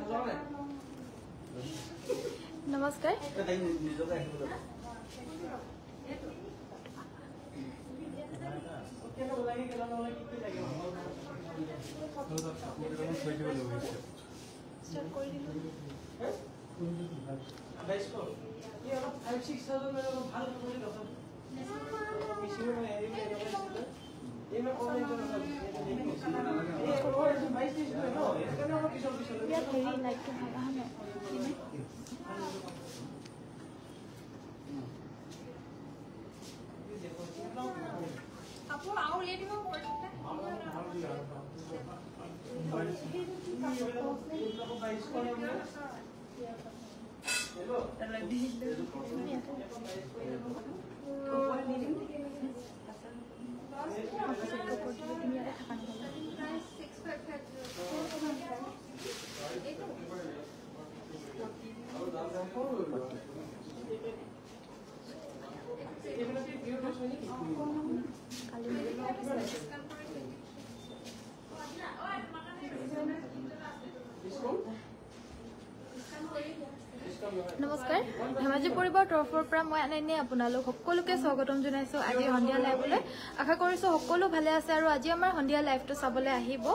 नमस्कार नमस्कार धेमाजी परिवार तरफर পৰা মই আনাইনে আপোনালোক সকলোকে স্বাগতম জনাইছো আজি হন্দিয়া লাইভলৈ আশা কৰিছো সকলো ভালে আছে আৰু আজি আমাৰ হন্দিয়া লাইভটো চাবলৈ আহিব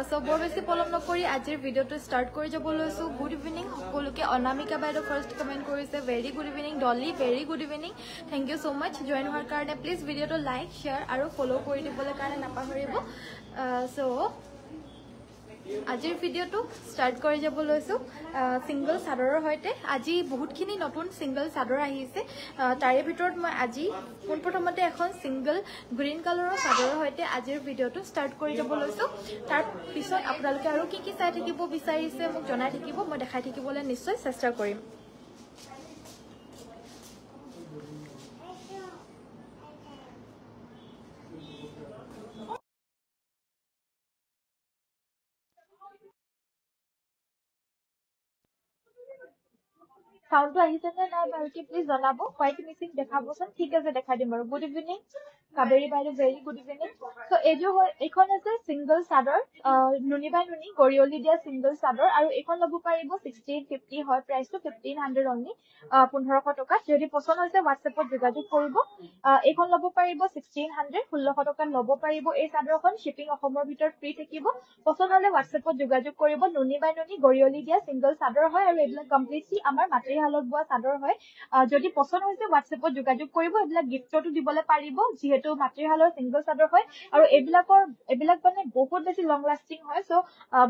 সো বৰ বেছি পলম নকৰি আজিৰ ভিডিওটো স্টাৰ্ট কৰি যাব লৈছো গুড ইভিনিং সকলোকে অনামিকা বাইদেউ ফাৰ্স্ট কমেন্ট কৰিছে very good evening Dolly very good evening thank you so much join হোৱাৰ কাৰণে প্লিজ ভিডিওটো লাইক শেয়াৰ আৰু ফলো কৰি দিবলৈ কাৰণে নাপাহৰিব সো আজিৰ ভিডিওটো স্টাৰ্ট কৰি যাব লৈছো সিঙ্গল সাদৰৰ হৈতে আজি বহুতখিনি নতুন সিঙ্গল সাদৰ আহিছে তাৰে ভিতৰত মই আজি প্ৰথমতে এখন সিঙ্গল গ্ৰীন কালাৰৰ সাদৰৰ হৈতে আজিৰ ভিডিওটো স্টাৰ্ট কৰি যাব লৈছো তাৰ পিছত আপোনালোকে আৰু কি চাই থাকিব বিচাৰিছে মোক জনাই থাকিব মই দেখাই থাকিবলৈ নিশ্চয় চেষ্টা কৰিম साउंड तो আহিছে না না ভালকে প্লিজ জনাবো হোয়াইট মিসিং দেখাবছন ঠিক আছে দেখাই দিম বাৰু গুড ইভিনিং কাবেৰী বাইদেউ ভেৰি গুড ইভিনিং সো এজো এখন আছে সিঙ্গল সাদৰ নুনিবাই নুনি গৰিয়লি দিয়া সিঙ্গল সাদৰ আৰু এখন লব পাৰিব 1650 হয় প্ৰাইসটো 1500 অনলি 1500 টকা যদি পছন্দ হৈছে WhatsAppত যোগাযোগ কৰিব এখন লব পাৰিব 1600 1600 টকা লব পাৰিব এই সাদৰখন শিপিং অসমৰ ভিতৰত ফ্ৰী থাকিব পছন্দ হলে WhatsAppত যোগাযোগ কৰিব নুনিবাই নুনি গৰিয়লি দিয়া সিঙ্গল সাদৰ হয় আৰু এইবিলাক কমপ্লিটলি আমাৰ মাতৃ হালত বোৱা সাদৰ হয় যদি পছন্দ হৈছে WhatsAppত যোগাযোগ কৰিব এইবিলাক গিফটটো দিবলৈ পাৰিব যেহেতু মাতৃ হালৰ সিঙ্গল সাদৰ হয় আৰু এইবিলাক মানে বহুত বেছি লং লাস্টিং হয় সো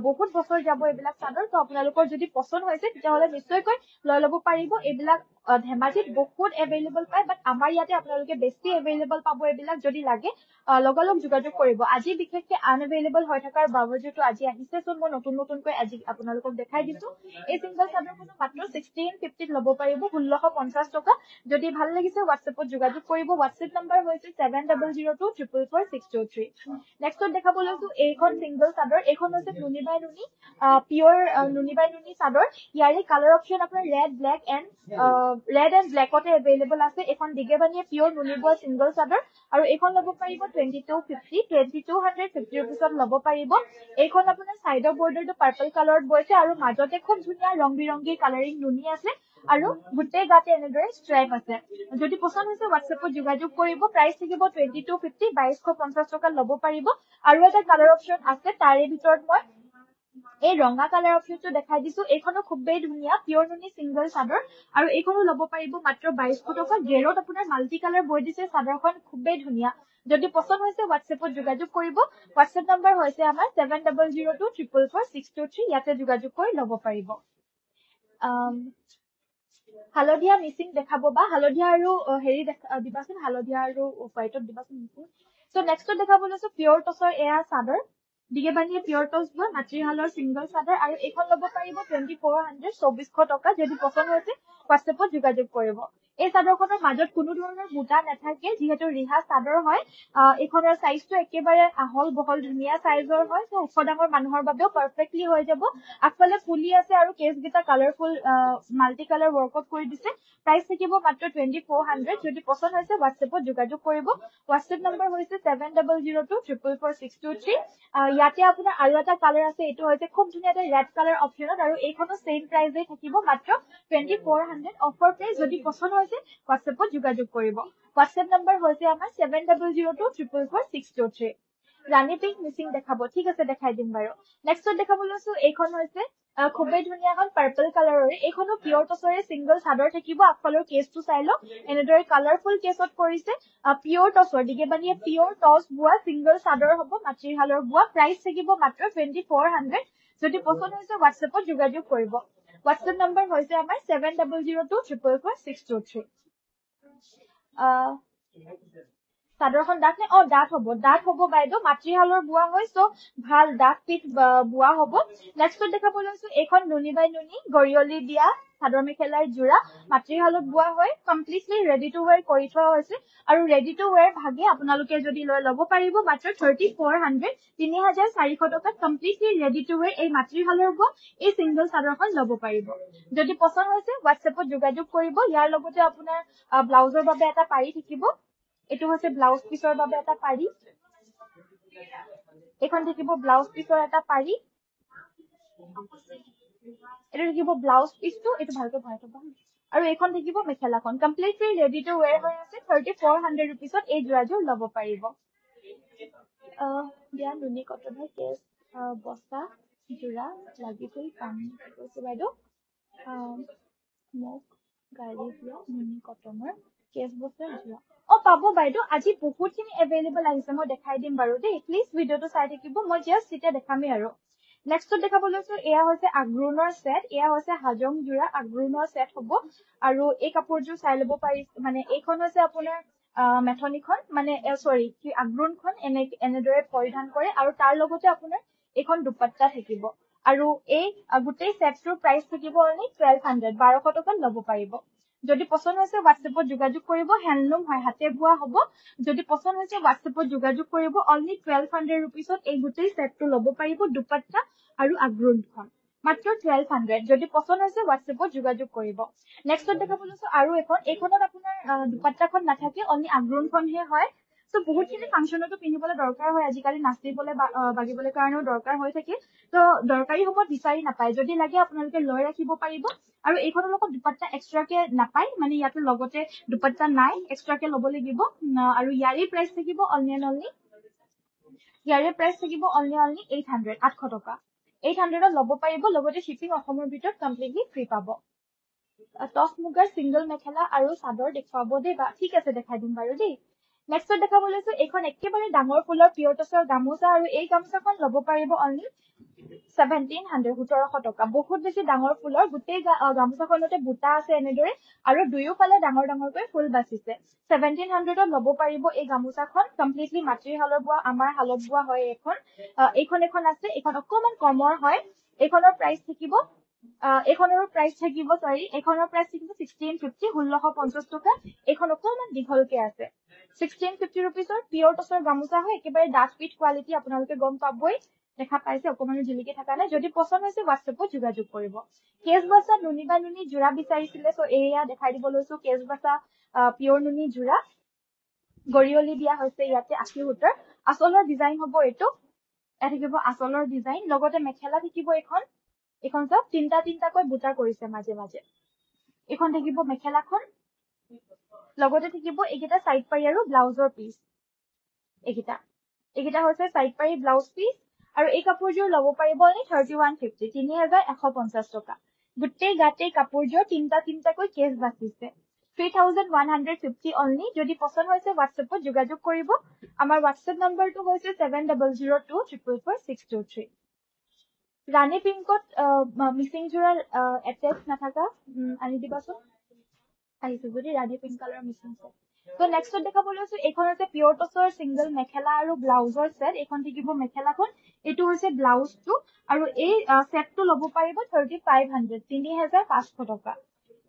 বহুত বছৰ যাব এইবিলাক সাদৰ তো আপোনালোকৰ যদি পছন্দ হৈছে তেতিয়াহলে নিশ্চয়কৈ লৈ লব পাৰিব এইবিলাক ধেমাজিত বহুত এভেইলেবল পায় বাট আমাৰ ইয়াতে আপোনালোকে বেছি এভেইলেবল পাব এইবিলাক যদি লাগে লগলগ যোগাযোগ কৰিব আজি বিশেষকৈ আনএভেইলেবল হৈ থকাৰ বাবজুটো আজি আহিছে সো মই নতুনকৈ আজি আপোনালোকক দেখাই দিছো এই সিঙ্গল সাদৰখন মাত্ৰ 1650 লব পাৰিব 1650 টকা যদি ভাল লাগিছে WhatsAppত যোগাযোগ কৰিব WhatsApp নম্বৰ হৈছে 7002444623 নেক্সট দেখাব লৈছো এইখন সিঙ্গল সাদৰ এইখন হৈছে নুনিবাই নুনি পিওৰ নুনিবাই নুনি সাদৰ ইয়াৰে কালাৰ অপচন আপোনাৰ ৰেড এণ্ড ব্ল্যাকতে এভেইলেবল আছে এখন দিগেবানিয়ে পিওৰ নুনিবোৱা সিঙ্গল সাদৰ আৰু এইখন লব পাৰিব 2250 रुपीसত লব পাৰিব এইখন আপোনাৰ সাইডৰ বৰ্ডাৰটো পাৰ্পল কালাৰত বৈছে আৰু মাজতে খুব ধুনীয়া ৰং বিৰংগী কালাৰিং নুনি আছে আৰু গুটে গাতে এনেদৰে স্ট্ৰাইপ আছে যদি পছন্দ হৈছে WhatsAppত যোগাযোগ কৰিব প্ৰাইস থাকিব 2250 2250 টকা লব পাৰিব আৰু এটা কালাৰ অপচন আছে তাৰে ভিতৰত মই এই ৰঙা কালাৰ অপচনটো দেখাই দিছো এইখনো খুবেই ধুনীয়া পিওৰ নুনি সিঙ্গল সাদৰ আৰু এইখনো লব পাৰিব মাত্ৰ 2200 টকা গেৰত আপোনাৰ মাল্টি কালাৰ বৈ দিছে সাদৰখন খুবেই ধুনীয়া যদি পছন্দ হৈছে WhatsAppত যোগাযোগ কৰিব WhatsApp নম্বৰ হৈছে আমাৰ 7002444623 ইয়াতে যোগাযোগ কৰি লব পাৰিব হালধীয়া মিসিং দেখাব বা হালধীয়া আৰু হেৰি দিবাচোন হালধীয়া আৰু হোৱাইটত দিবাচোন মিসিং সো নেক্সট দেখাব লৈছো পিওৰ টছৰ এয়া সাদৰ দিগেবানিয়ে পিওৰ টছ বোৱা মাতৃ হালৰ সিঙ্গল সাদৰ আৰু এইখন লব পাৰিব 2400 2400 টকা যদি পছন্দ হৈছে WhatsAppত যোগাযোগ কৰিব এই চাদৰখনৰ মাজত কোনো ধৰণৰ বুটা নাথাকে যেহেতু ৰিহা চাদৰ হয় এইখনৰ সাইজটো একেবাৰে আহল বহল ধুনীয়া সাইজৰ হয় সো ওখ ডাঙৰ মানুহৰ বাবেও পাৰফেক্টলি হৈ যাব আগফালে ফুলি আছে আৰু কেছগিটা কালাৰফুল মাল্টি কালাৰ ৱৰ্কআউট কৰি দিছে প্ৰাইস থাকিব মাত্ৰ 2400 যদি পছন্দ হৈছে WhatsAppত যোগাযোগ কৰিব WhatsApp নম্বৰ হৈছে 7002444623 ইয়াতে আপোনাৰ আৰু এটা কালাৰ আছে এটো হৈছে খুব ধুনীয়া এটা ৰেড কালাৰ অপচনত আৰু এইখনো সেম প্ৰাইসে থাকিব মাত্ৰ 2400 অফাৰ প্ৰাইস যদি পছন্দ হৈছে WhatsAppত যোগাযোগ কৰিব WhatsApp নম্বৰ হৈছে আমাৰ 7002444623 ৰাণী পিংক মিচিং দেখাব ঠিক আছে দেখাই দিম বাৰু নেক্সট দেখাব লৈছো এইখন হৈছে খুবেই ধুনীয়া এখন পাৰ্পল কালাৰৰ এইখনো পিয়ৰ টছৰে সিঙ্গল চাদৰ থাকিব আগফালৰ কেছটো চাই লওক এনেদৰে কালাৰফুল কেছত কৰিছে পিয়ৰ টছৰ দিগেবানিয়ে পিয়ৰ টছ বুৱা সিঙ্গল চাদৰ হ'ব মাতৃহালৰ বুৱা প্ৰাইস থাকিব মাত্ৰ 2400 যদি পছন্দ হৈছে WhatsAppত যোগাযোগ কৰিব WhatsApp নম্বৰ হৈছে আমাৰ 7002444623 চাদৰখন ডাঠ নে ডাঠ হ'ব বাইদেউ মাতৃহালৰ বুৱা হয় সো ভাল ডাঠ পিঠ বুৱা হ'ব নেক্সট দেখা লৈছো এইখন নুনি বাই নুনি গৰিয়লি দিয়া চাদৰ মেখেলাৰ জোৰা মাতৃহালত বুৱা হয় কমপ্লিটলি ৰেডি টু ওয়্যাৰ কৰি থোৱা হৈছে আৰু ৰেডি টু ওয়্যাৰ ভাগে আপোনালোকে যদি ল'ব পাৰিব মাত্ৰ 3400 3400 টকাত কমপ্লিটলি ৰেডি টু ওয়্যাৰ এই মাতৃহালৰ বুৱা এই সিঙ্গল চাদৰখন ল'ব পাৰিব যদি পছন্দ হৈছে WhatsAppত যোগাযোগ কৰিব ইয়াৰ লগতে আপোনাৰ ব্লাউজৰ বাবে এটা পাৰি থাকিব এটো হৈছে ব্লাউজ পিছৰ বাবে এটা পাৰি এখন থাকিব ব্লাউজ পিছৰ এটা পাৰি এটো থাকিব ব্লাউজ পিছটো এটো ভালকৈ ভৰাই থবা আৰু এখন থাকিব মেখেলাখন কমপ্লিটলি ৰেডি টু ওয়্যাৰ হৈ আছে 3400 रुपीसত এই জোৰাজোৰ ল'ব পাৰিব দিয়া নুনি কটনৰ কেছ বস্তা জোৰা লাগিছিল পানী কৈছে বাইদেউ মোক গাড়ী দিয়া নুনি কটনৰ কেছ বস্তা জোৰা পাব বাইদেউ আজি বহুতখিনি এভেইলেবল আহিছে মই দেখাই দিম বাৰু দেই প্লিজ ভিডিওটো চাই থাকিব মই জাস্ট এটা দেখামে আৰু নেক্সট দেখাব লৈছো এয়া হৈছে আগ্ৰুনৰ সেট এয়া হৈছে হাজং জোৰা আগ্ৰুনৰ সেট হ'ব আৰু এই কাপোৰযোৰ চাই ল'ব পাৰি মানে এইখন হৈছে আপোনাৰ মেথনিখন মানে সৰি কি আগ্ৰুনখন এনেদৰে পৰিধান কৰে আৰু তাৰ লগতে আপোনাৰ এইখন দুপাট্টা থাকিব আৰু এই গোটেই সেটটোৰ প্ৰাইস থাকিব অনলি 1200 1200 টকাত ল'ব পাৰিব যদি পছন্দ হৈছে WhatsAppত যোগাযোগ কৰিব হ্যান্ডলুম হয় হাতে বুৱা হ'ব যদি পছন্দ হৈছে WhatsAppত যোগাযোগ কৰিব অনলি 1200 रुपीसত এই গোটেই সেটটো ল'ব পাৰিব দুপাট্টা আৰু আগ্ৰুনখন মাত্ৰ 1200 যদি পছন্দ হৈছে WhatsAppত যোগাযোগ কৰিব নেক্সট দেখাব লৈছো আৰু এইখনত আপোনাৰ দুপাট্টাখন নাথাকে অনলি আগ্ৰুনখনহে হয় সো বহুতখিনি ফাংচনতো পিন্ধিবলৈ দৰকাৰ হয় আজিকালি নাচিবলৈ বাগিবলৈ কাৰণেও দৰকাৰ হৈ থাকে তো দৰকাৰী হ'ব বিচাৰি নাপায় যদি লাগে আপোনালোকে লৈ ৰাখিব পাৰিব আৰু এইখনৰ লগত দুপাট্টা এক্সট্ৰাকে নাপায় মানে ইয়াতে লগতে দুপাট্টা নাই এক্সট্ৰাকে ল'ব লাগিব আৰু ইয়াৰে প্ৰাইস থাকিব অনলি 800 800 টকা 800ত ল'ব পাৰিব লগতে শিপিং অসমৰ ভিতৰত কমপ্লিটলি ফ্ৰী পাব টপ মুগাৰ সিঙ্গল মেখেলা আৰু চাদৰ দেখুৱাব দেই বা ঠিক আছে দেখাই দিম বাৰু দেই নেক্সট দেখাব লৈছো এইখন একেবাৰে ডাঙৰ ফুলৰ পিয়ৰ টছৰ গামোচা আৰু এই গামোচাখন ল'ব পাৰিব অনলি 1700 টকা বহুত বেছি ডাঙৰ ফুলৰ গোটেই গামোচাখনতে বুটা আছে এনেদৰে আৰু দুয়োফালে ডাঙৰকৈ ফুল বাছিছে 1700ত ল'ব পাৰিব এই গামোচাখন কমপ্লিটলি মাতৃহালৰ বুৱা আমাৰ হালত বুৱা হয় এইখন আছে এইখন অকমান কমৰ হয় এইখনৰ প্ৰাইস থাকিব এইখনৰ প্ৰাইস থাকিব 1650 1650 টকা এইখন অকমান দীঘলকে আছে 1650 रुपीसৰ পিয়ৰ টছৰ গামোচা হয় একেবাৰে ডাঠ পিঠ কোৱালিটি আপোনালোকে গম পাবই দেখা পাইছে অকমানো জিলিকি থকা নাই যদি পছন্দ হৈছে WhatsAppত যোগাযোগ কৰিব কেছ বাছা নুনি বা নুনি জোৰা বিচাৰিছিলে সো এয়া দেখাই দিব লৈছো কেছ বাছা পিয়ৰ নুনি জোৰা গৰিয়লি দিয়া হৈছে ইয়াতে আশী সূতাৰ আচলৰ ডিজাইন হ'ব এটো এটা থাকিব আচলৰ ডিজাইন লগতে মেখেলা থাকিব এখন সব তিনটাকৈ বুটা কৰিছে মাজে মাজে এখন থাকিব মেখেলাখন লগতে থাকিব এইকেইটা সাইড পাৰি আৰু ব্লাউজৰ পিস এইকেইটা হৈছে সাইড পাৰি ব্লাউজ পিস আৰু এই কাপোৰযোৰ ল'ব পাৰিব অনলি 3150 3150 টকা গোটেই গাটেই কাপোৰযোৰ তিনটাকৈ কেছ বাছিছে 3150 অনলি যদি পছন্দ হৈছে WhatsAppত যোগাযোগ কৰিব আমাৰ WhatsApp নম্বৰটো হৈছে 7002444623 ৰাণী পিংকত মিচিং জোৰাৰ এটেচ নাথাকা আনি দিবাচোন আহিছে যদি ৰাণী পিংক কালাৰ মিচিং সেট তো নেক্সট দেখাব লৈছো এইখন আছে পিয়ৰ টছৰ সিঙ্গল মেখেলা আৰু ব্লাউজৰ সেট এইখন থাকিব মেখেলাখন এটো হৈছে ব্লাউজটো আৰু এই সেটটো ল'ব পাৰিব 3500 3500 টকা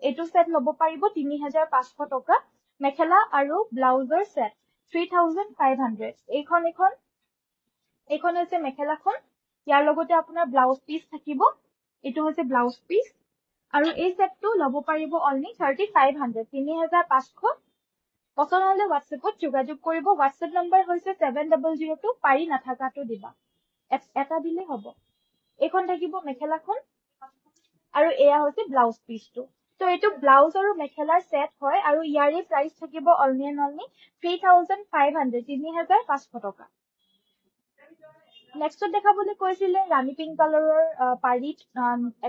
এইটো সেট লব পাৰিব 3500 টকা মেখেলা আৰু ব্লাউজৰ সেট 3500 এইখন হৈছে মেখেলাখন ইয়াৰ লগতে আপোনাৰ ব্লাউজ পিস থাকিব এইটো হৈছে ব্লাউজ পিস আৰু এই সেটটো লব পাৰিব অনলি 3500 3500 পছন্দ হলে WhatsAppত যোগাযোগ কৰিব WhatsApp নম্বৰ হৈছে 7002 পাৰি নাথাকাটো দিবা এটা দিলে হ'ব এইখন থাকিব মেখেলাখন আৰু এয়া হৈছে ব্লাউজ পিসটো তো এইটো ব্লাউজ আৰু মেখেলাৰ সেট হয় আৰু ইয়াৰে প্ৰাইস থাকিব অনলি 3500 3500 টকা নেক্সট দেখাবলৈ কৈছিলে ৰাণী পিংক কালাৰৰ পাৰি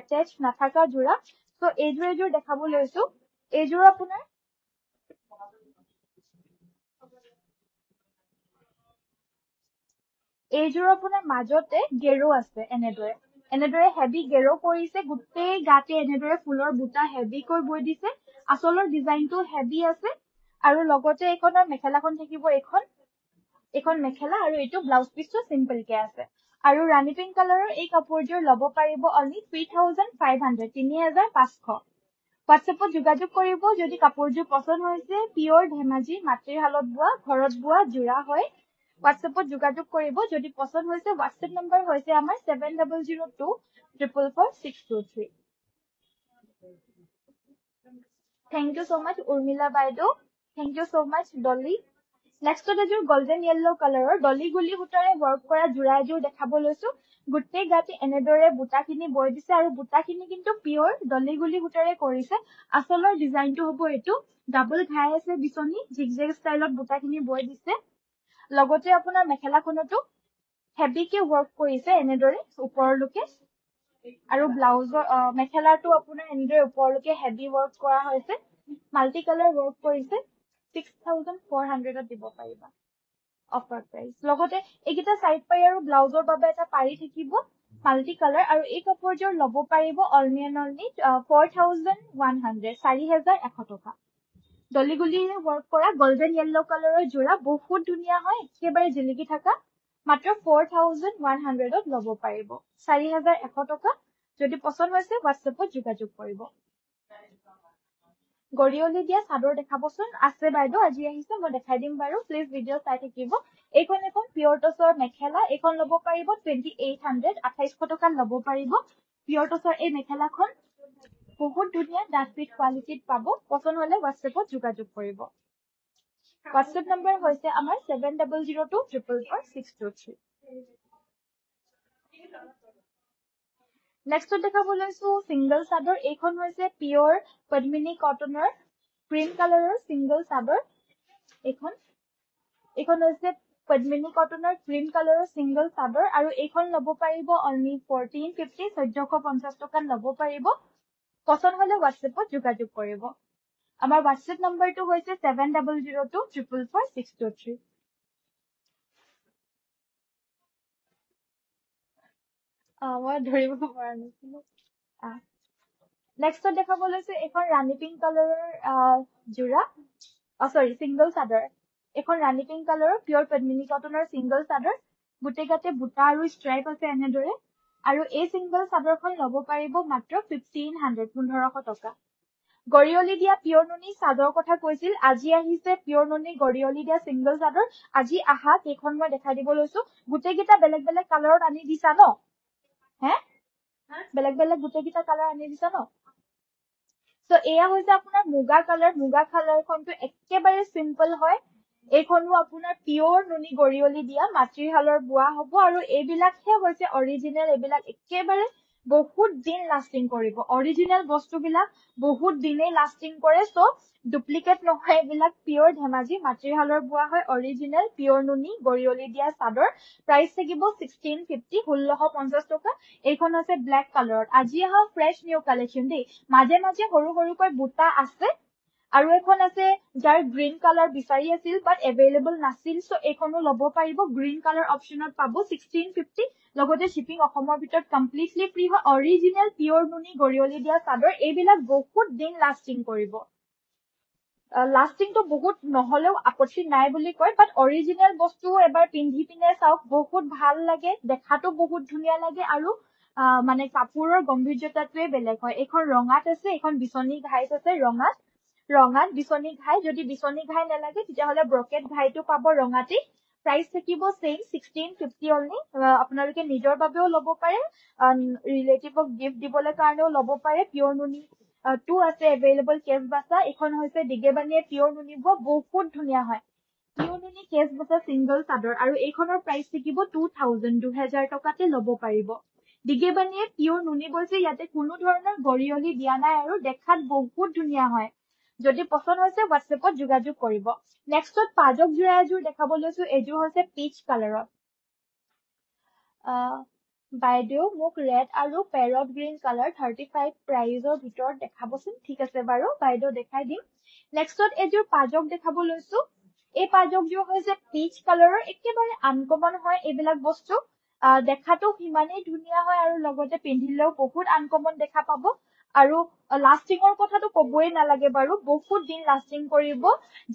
এটাচ নাথাকা জোৰা তো এইজোৰ দেখাব লৈছো এইজোৰ আপোনাৰ মাজতে গেৰো আছে এনেদৰে হেভি গেৰো কৰিছে গোটেই গাতে এনেদৰে ফুলৰ বুটা হেভি কৈ বৈ দিছে আসলৰ ডিজাইনটো হেভি আছে আৰু লগতে এইখনৰ মেখেলাখন থাকিব এইখন মেখেলা আৰু এইটো ব্লাউজ পিসটো সিম্পল কে আছে আৰু ৰাণী পিংক কালাৰৰ এই কাপোৰযোৰ লব পাৰিব অনলি 3500 3500 WhatsAppত যোগাযোগ কৰিব যদি কাপোৰযোৰ পছন্দ হৈছে পিওৰ ধেমাজি মাটিৰ হালত বোৱা ঘৰত বোৱা জোৰা হয় WhatsAppত যোগাযোগ কৰিব যদি পছন্দ হৈছে WhatsApp নম্বৰ হৈছে আমাৰ 7002 444 Thank you so much Urmila Baido Thank you so much Dolly Next এযোৰ গোল্ডেন yellow কালাৰৰ ডলি গুলি সূতাৰে ওয়াৰ্ক কৰা জোৰা এযোৰ দেখাব লৈছো গুটেই গাতে এনেদৰে বুটাখিনি বৈ দিছে আৰু বুটাখিনি কিন্তু পিওৰ ডলি গুলি সূতাৰে কৰিছে আসলৰ ডিজাইনটো হ'ব এটো ডাবল ঘাই আছে বিচনি জিগজেগ ষ্টাইলত বুটাখিনি বৈ দিছে লগতে আপোনাৰ মেখেলাখনটো হেভি কে ওয়াৰ্ক কৰিছে এনেদৰে ওপৰলৈকে আৰু ব্লাউজৰ মেখেলাটো আপোনাৰ এনেদৰে ওপৰলৈকে হেভি ওয়াৰ্ক কৰা হৈছে মাল্টি কালাৰ ওয়াৰ্ক কৰিছে 6400 দিব পাৰিবা অফাৰ প্ৰাইস লগতে এইকিটা সাইড পাই আৰু ব্লাউজৰ বাবে এটা পাৰি থাকিব মাল্টি কালাৰ আৰু এই কাপোৰযোৰ লব পাৰিব অনলি 4100 4100 টকা ডলিগুলিৰে ওয়াৰ্ক কৰা গোল্ডেন yellow কালাৰৰ জোৰা বহুত ধুনিয়া হয় একেবাৰে জিলিকি থাকা মাত্ৰ 4100 লব পাৰিব 4100 টকা যদি পছন্দ হৈছে WhatsAppত যোগাযোগ কৰিব গৰিয়লি দিয়া চাদৰ দেখাবচোন আছে বাইদো আজি আহিছে মই দেখাই দিম বাৰু প্লিজ ভিডিও চাই থাকিব এইখন এখন পিওৰ টছৰ মেখেলা এইখন লব পাৰিব 2800 2800 টকা লব পাৰিব পিওৰ টছৰ এই মেখেলাখন বহুত ধুনিয়া ডাস্পিট কোৱালিটিত পাব পছন্দ হলে WhatsAppত যোগাযোগ কৰিব WhatsApp নম্বৰ হৈছে আমাৰ 7002 444 Next দেখাব লৈছো সিঙ্গল চাদৰ এইখন হৈছে পিওৰ পদ্মিনী কটনৰ ক্ৰীম কালাৰৰ সিঙ্গল চাদৰ এইখন হৈছে পদ্মিনী কটনৰ ক্ৰীম কালাৰৰ সিঙ্গল চাদৰ আৰু এইখন লব পাৰিব অনলি 1450 1450 টকা লব পাৰিব পছন্দ হলে WhatsAppত যোগাযোগ কৰিব আমাৰ WhatsApp নম্বৰটো হৈছে 7002 444 মই ধৰিব পৰা নাছিলো নেক্সট দেখাব লৈছে এখন ৰাণী পিংক কালাৰৰ জোৰা সৰি সিঙ্গল চাদৰ এখন ৰাণী পিংক কালাৰৰ পিওৰ পদ্মিনী কটনৰ সিঙ্গল চাদৰ গুটেগাতে বুটা আৰু ষ্ট্ৰাইপ আছে এনেদৰে আৰু এই সিঙ্গল চাদৰখন লব পাৰিব মাত্ৰ 1500 টকা গৰিয়লি দিয়া পিওৰ নুনি চাদৰ কথা কৈছিল আজি আহিছে পিওৰ নুনি গৰিয়লি দিয়া সিঙ্গল চাদৰ আজি আহা কেখন মই দেখাই দিব লৈছো গুটেগিটা বেলেগ বেলেগ কালাৰত আনি দিছা ন বেলেগ বেলেগ গুটেগিটা কালাৰ আনি দিছা ন সো এয়া হৈছে আপোনাৰ মুগা কালাৰখনটো একেবাৰে সিম্পল হয় এইখনো আপোনাৰ পিওৰ নুনি গৰিয়লি দিয়া মাটিৰ হালৰ বুৱা হ'ব আৰু এইবিলাকহে হৈছে অৰিজিনাল এইবিলাক একেবাৰে বহুত দিন লাস্টিং কৰিব অৰিজিনাল বস্তুবিলাক বহুত দিনে লাস্টিং কৰে সো ডুপ্লিকেট নহয় এইবিলাক পিওৰ ধেমাজি মাটিৰ হালৰ বুৱা হয় অৰিজিনাল পিওৰ নুনি গৰিয়লি দিয়া চাদৰ প্ৰাইস থাকিব 1650 1650 টকা এইখন আছে ব্ল্যাক কালাৰত আজি আহা ফ্ৰেশ নিউ কালেকশন দেই মাজে মাজে সৰু সৰুকৈ বুটা আছে আৰু এখন আছে যাৰ গ্ৰীন কালাৰ বিচাৰি আছিল বাট এভেইলেবল নাছিল সো এইখনো লব পাৰিব গ্ৰীন কালাৰ অপচনত পাব 1650 লগতে শিপিং অসমৰ ভিতৰত কমপ্লিটলি ফ্ৰী হয় অৰিজিনাল পিওৰ নুনি গৰিয়লি দিয়া চাদৰ এইবিলাক বহুত দিন লাস্টিং কৰিব লাস্টিং তো বহুত নহলেও আপত্তি নাই বুলি কয় বাট অৰিজিনাল বস্তু এবাৰ পিন্ধি পিনে চাওক বহুত ভাল লাগে দেখাটো বহুত ধুনিয়া লাগে আৰু মানে কাপোৰৰ গম্ভীৰ্যতাটোৱে বেলেগ হয় এইখন ৰঙাত আছে এইখন বিচনী ঘাইত আছে ৰঙাত বিচনী ঘাই যদি বিচনী ঘাই নালাগে তেতিয়াহ'লে ব্ৰকেট ঘাইটো পাব ৰঙাটি প্ৰাইচ থাকিব সেম 1650 অনলি আপোনালোকে নিজৰ বাবেও ল'ব পাৰে ৰিলেটিভক গিফ্ট দিবলৈ কাৰণেও ল'ব পাৰে পিয়ৰ নুনি টু আছে এভেইলেবল কেছ বাছা এইখন হৈছে দিগেবানীয়ে পিয়ৰ নুনি বোৱা বহুত ধুনীয়া হয় পিয়ৰ নুনি কেছ বাছা চিংগল চাদৰ আৰু এইখনৰ প্ৰাইচ থাকিব 2000 টকাতে ল'ব পাৰিব দিগেবানীয়ে পিয়ৰ নুনি বৈছে ইয়াতে কোনো ধৰণৰ গৰিয়লি দিয়া নাই আৰু দেখাত বহুত ধুনীয়া হয় যদি পছন্দ হৈছে হোৱাটছএপত যোগাযোগ কৰিব নেক্সটত পাজক জোৰা এযোৰ দেখাব লৈছো এযোৰ হৈছে পিচ কালাৰত বাইদেউ মোক ৰেড আৰু পেৰট গ্ৰীণ কালাৰ 35 প্ৰাইজৰ ভিতৰত দেখাবচোন ঠিক আছে বাৰু বাইদেউ দেখাই দিম নেক্সটত এযোৰ পাজক দেখাব লৈছো এই পাজকযোৰ হৈছে পিচ কালাৰৰ একেবাৰে আনকমন হয় এইবিলাক বস্তু দেখাটো সিমানেই ধুনীয়া হয় আৰু লগতে পিন্ধিলেও বহুত আনকমন দেখা পাব আৰু লাষ্টিঙৰ কথাটো ক'বই নালাগে বাৰু বহুত দিন লাষ্টিং কৰিব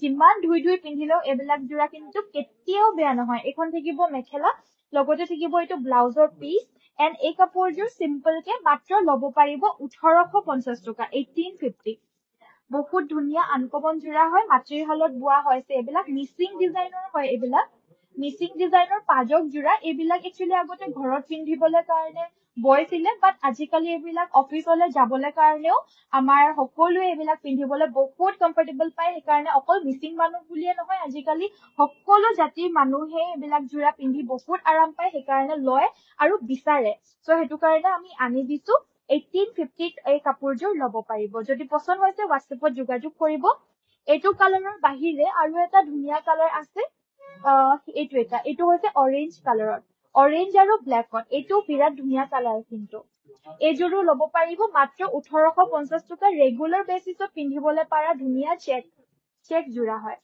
যিমান ধুই পিন্ধিলেও এইবিলাক জোৰা কিন্তু কেতিয়াও বেয়া নহয় এইখন থাকিব মেখেলা লগতে থাকিব এইটো ব্লাউজৰ পিচ এণ্ড এই কাপোৰযোৰ চিম্পলকে মাত্ৰ ল'ব পাৰিব 1850 টকা 1850 বহুত ধুনীয়া আনকমন জোৰা হয় মাতৃশালত বোৱা হৈছে এইবিলাক মিচিং ডিজাইনৰ হয় এইবিলাক মিচিং ডিজাইনৰ পাজক জোৰা এইবিলাক একচুৱেলি আগতে ঘৰত পিন্ধিবলৈ কাৰণে বৈছিলে বাট আজিকালি এইবিলাক অফিচলৈ যাবলৈ কাৰণেও আমাৰ সকলোৱে এইবিলাক পিন্ধিবলৈ বহুত কমফৰ্টেবল পায় সেইকাৰণে অকল মিচিং মানুহ বুলিয়ে নহয় আজিকালি সকলো জাতিৰ মানুহে এইবিলাক জোৰা পিন্ধি বহুত আৰাম পায় সেইকাৰণে লয় আৰু বিচাৰে চ' সেইটো কাৰণে আমি আনি দিছো 1850 এই কাপোৰযোৰ ল'ব পাৰিব যদি পছন্দ হৈছে হোৱাটছএপত যোগাযোগ কৰিব এইটো কালাৰৰ বাহিৰে আৰু এটা ধুনীয়া কালাৰ আছে এইটো হৈছে অৰেঞ্জ কালাৰত অৰেঞ্জ আৰু ব্লেকত এইটো বিৰাট ধুনীয়া কালাৰ কিন্তু এইযোৰো ল'ব পাৰিব মাত্ৰ 1850 টকা ৰেগুলাৰ বেচিছত পিন্ধিবলৈ পাৰা ধুনীয়া চেক জোৰা হয়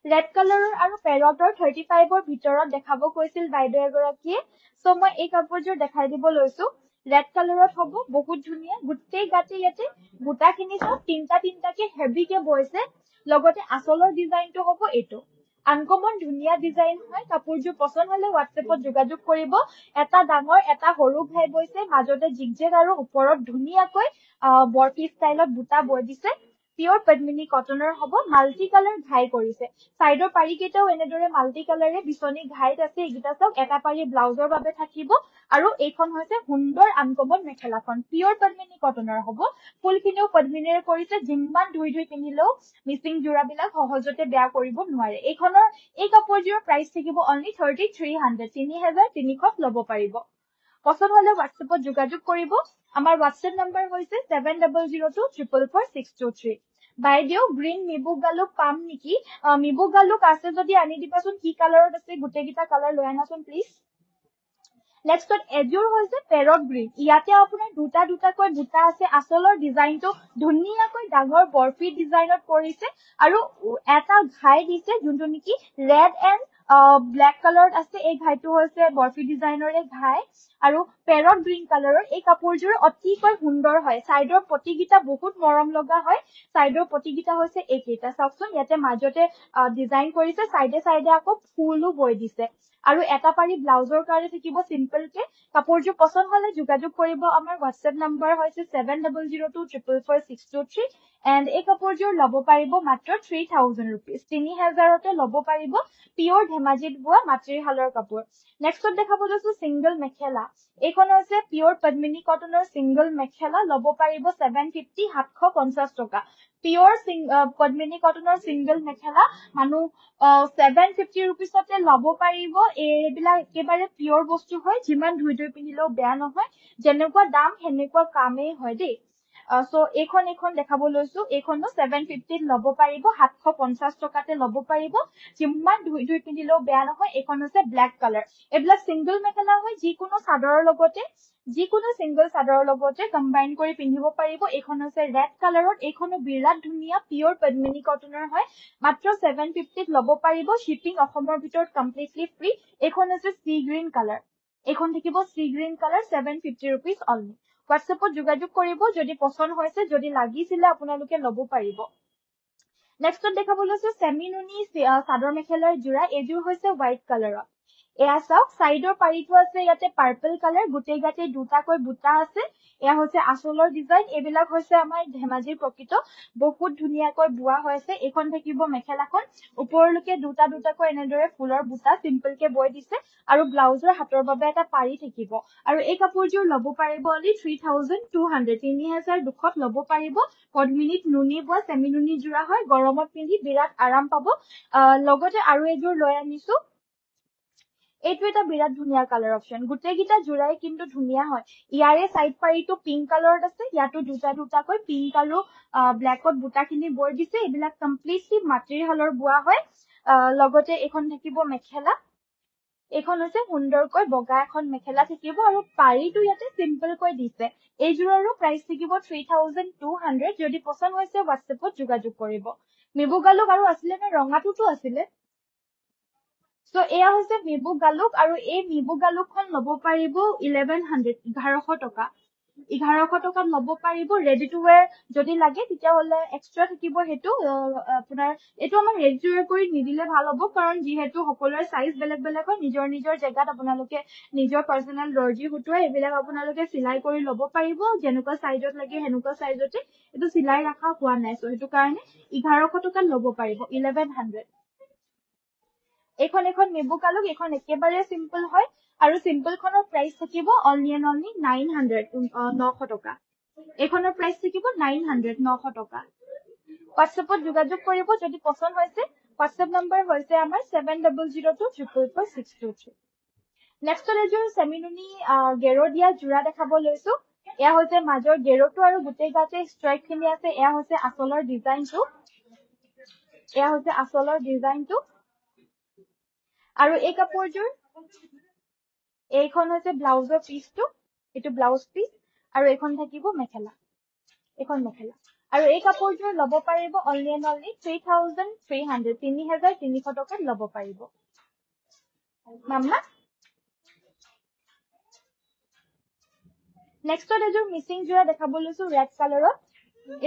ৰেড কালাৰৰ আৰু পেৰটৰ 35ৰ ভিতৰত দেখাব কৈছিল বাইদেউ এগৰাকীয়ে চ' মই এই কাপোৰযোৰ দেখাই দিব লৈছো ৰেড কালাৰত হ'ব বহুত ধুনীয়া গোটেই গাতে ইয়াতে বুটাখিনি চব তিনটাকে হেভিকে বৈছে লগতে আঁচলৰ ডিজাইনটো হ'ব এইটো আনকমন ধুনীয়া ডিজাইন হয় কাপোৰযোৰ পছন্দ হলে হোৱাটছএপত যোগাযোগ কৰিব এটা ডাঙৰ এটা সৰু ঘাই বৈছে মাজতে জিগজেগ আৰু ওপৰত ধুনীয়াকৈ বৰফি ষ্টাইলত বুটা বৈ দিছে পিয়ৰ পদ্মিনী কটনৰ হ'ব মাল্টি কালাৰ ঘাই কৰিছে সাইডৰ পাৰিকেইটাও এনেদৰে মাল্টি কালাৰে বিচনী ঘাইত আছে এইকেইটা চাওক এটা পাৰি ব্লাউজৰ বাবে থাকিব আৰু এইখন হৈছে সুন্দৰ আনকমন মেখেলাখন পিয়ৰ পদ্মিনী কটনৰ হ'ব ফুলখিনিও পদ্মিনীৰে কৰিছে যিমান ধুই পিন্ধিলেও মিচিং জোৰাবিলাক সহজতে বেয়া কৰিব নোৱাৰে এই কাপোৰযোৰৰ প্ৰাইচ থাকিব অনলি 3300 3300 ল'ব পাৰিব পছন্দ হলে হোৱাটছএপত যোগাযোগ কৰিব আমাৰ হোৱাটছএপ নম্বৰ হৈছে 7002444623 বাইদেউ গ্ৰীণ মিবু গালুক পাম নেকি মিবু গালুক আছে যদি আনি দিবাচোন কি কালাৰত আছে গোটেইকেইটা কালাৰ লৈ আনাচোন প্লিজ নেক্সটত এযোৰ হৈছে পেৰট গ্ৰীণ ইয়াতে আপোনাৰ দুটাকৈ বুটা আছে আচলৰ ডিজাইনটো ধুনীয়াকৈ ডাঙৰ বৰফি ডিজাইনত কৰিছে আৰু এটা ঘাই দিছে যোনটো নেকি ৰেড এণ্ড ব্লেক কালাৰত আছে এই ঘাইটো হৈছে বৰফি ডিজাইনৰে ঘাই আৰু পেৰট গ্ৰীণ কালাৰৰ এই কাপোৰযোৰ অতিকৈ সুন্দৰ হয় সাইডৰ পটিকেইটা বহুত মৰম লগা হয় সাইডৰ পটিকেইটা হৈছে এইকেইটা চাওকচোন ইয়াতে মাজতে ডিজাইন কৰিছে সাইডে আকৌ ফুলো বৈ দিছে আৰু এটা পাৰি ব্লাউজৰ কাৰণে থাকিব চিম্পলকে কাপোৰযোৰ পছন্দ হলে যোগাযোগ কৰিব আমাৰ হোৱাটছএপ নম্বৰ হৈছে 7002444623 এণ্ড এই কাপোৰযোৰ ল'ব পাৰিব মাত্ৰ 3000 ৰুপিজ 3000তে ল'ব পাৰিব পিয়ৰ ধেমাজিত বোৱা মাতৃশালৰ কাপোৰ নেক্সটত দেখাব লৈছো সিংগল মেখেলা এইখন হৈছে পিয়ৰ পদ্মিনী কটনৰ সিংগল মেখেলা ল'ব পাৰিব 750 750 টকা পিয়ৰ পদ্মিনী কটনৰ সিংগল মেখেলা মানুহ 750 ৰুপিজতে ল'ব পাৰিব এইবিলাক একেবাৰে পিয়ৰ বস্তু হয় যিমান ধুই পিন্ধিলেও বেয়া নহয় যেনেকুৱা দাম সেনেকুৱা কামেই হয় দেই চ' এইখন দেখাব লৈছো এইখনো 750 ল'ব পাৰিব 750 টকাতে ল'ব পাৰিব যিমান ধুই পিন্ধিলেও বেয়া নহয় এইখন হৈছে ব্লেক কালাৰ এইবিলাক সিংগল মেখেলা হয় যিকোনো সিংগল চাদৰৰ লগতে কম্বাইন কৰি পিন্ধিব পাৰিব এইখন হৈছে ৰেড কালাৰত এইখনো বিৰাট ধুনীয়া পিয়ৰ পদ্মিনী কটনৰ হয় মাত্ৰ 750 ল'ব পাৰিব শ্বিপিং অসমৰ ভিতৰত কমপ্লিটলি ফ্ৰী এইখন হৈছে সি গ্ৰীণ কালাৰ এইখন থাকিব সি গ্ৰীণ কালাৰ 750 ৰুপিজ অনলি হোৱাটছএপত যোগাযোগ কৰিব যদি পছন্দ হৈছে যদি লাগিছিলে আপোনালোকে ল'ব পাৰিব নেক্সটত দেখাব লৈছো চেমি নুনি চাদৰ মেখেলাৰ জোৰা এইযোৰ হৈছে হোৱাইট কালাৰত এয়া চাওক সাইডৰ পাৰিটো আছে ইয়াতে পাৰ্পল কালাৰ গোটেই গাতে দুটাকৈ বুটা আছে এয়া হৈছে আচলৰ ডিজাইন এবিলাক হৈছে আমাৰ ধেমাজিৰ প্ৰকৃত বহুত ধুনিয়াকৈ বুৱা হৈছে এখন থাকিব মেখেলাখন ওপৰলৈকে দুটাকৈ এনেদৰে ফুলৰ বুটা সিম্পল কে বৈ দিছে আৰু ব্লাউজৰ হাতৰ বাবে এটা পাৰি থাকিব আৰু এই কাপোৰযোৰ লব পাৰিব অনলি 3200 3200 লব পাৰিব পদ্মিনীত নুনি বোৱা সেমি নুনি জোৰা হয় গৰমত পিন্ধি বিৰাট আৰাম পাব লগতে আৰু এযোৰ লৈ আনিছো এইটো এটা বিৰাট ধুনিয়া কালাৰ অপশন গোটেই গিটা জোৰাই কিন্তু ধুনিয়া হয় ইয়াৰে সাইড পাৰিটো পিংক কালাৰত আছে ইয়াটো দুটাকৈ পিংক আৰু ব্ল্যাকত বুটাখিনি বৈ দিছে এইবিলাক কমপ্লিটলি মাটিৰিয়েলৰ বুৱা হয় লগতে এখন থাকিব মেখেলা এখন হৈছে সুন্দৰকৈ বগা এখন মেখেলা থাকিব আৰু পাৰিটো ইয়াতে সিম্পল কৈ দিছে এইযোৰৰো প্ৰাইস থাকিব 3200 যদি পছন্দ হৈছে WhatsAppত যোগাযোগ কৰিব মিবু গালুক আৰু আছিলে না ৰঙাটোটো আছিলে So, এয়া হৈছে মিবু গালুক আৰু এই মিবু গালুকখন লব পাৰিব 1100 টকা 1100 টকাত লব পাৰিব ৰেডি টু ওয়্যাৰ যদি লাগে তেতিয়া হলে এক্সট্ৰা থাকিব হেতু আপোনাৰ এটো আমাৰ ৰেডি টু ওয়্যাৰ কৰি নিদিলে ভাল হ'ব কাৰণ যিহেতু সকলোৰ সাইজ বেলেগ বেলেগ হয় নিজৰ জায়গাত আপোনালোকে নিজৰ পাৰ্সোনাল দৰ্জি হতুৱা এবিলাক আপোনালোকে সিলাই কৰি লব পাৰিব যেনেকুৱা সাইজত লাগে হেনুকুৱা সাইজতে এটো সিলাই ৰাখা হোৱা নাই সো হেতু কাৰণে 1100 টকাত লব পাৰিব 1100 এখন মিবু গালুক এখন একেবাৰে সিম্পল হয় আৰু সিম্পল খনৰ প্ৰাইস থাকিব অনলি 900 টকা এখনৰ প্ৰাইস থাকিব 900 টকা WhatsAppত যোগাযোগ কৰিব যদি পছন্দ হৈছে WhatsApp নম্বৰ হৈছে আমাৰ 7002444623 নেক্সট এযোৰ সেমিনুনি গেৰো দিয়া জোৰা দেখাব লৈছো এয়া হৈছে মাজৰ গেৰোটো আৰু গোটেই গাতে ষ্ট্ৰাইক খিনি আছে এয়া হৈছে আচলৰ ডিজাইনটো আৰু এই কাপোৰযোৰ এইখন হৈছে ব্লাউজৰ পিসটো এটো ব্লাউজ পিস আৰু এখন থাকিব মেখেলা আৰু এই কাপোৰযোৰ লব পাৰিব অনলি 3300 3300 টকাত লব পাৰিব মাম্মা নেক্সট এযোৰ মিচিং জোৰা দেখাব লৈছো ৰেড কালাৰত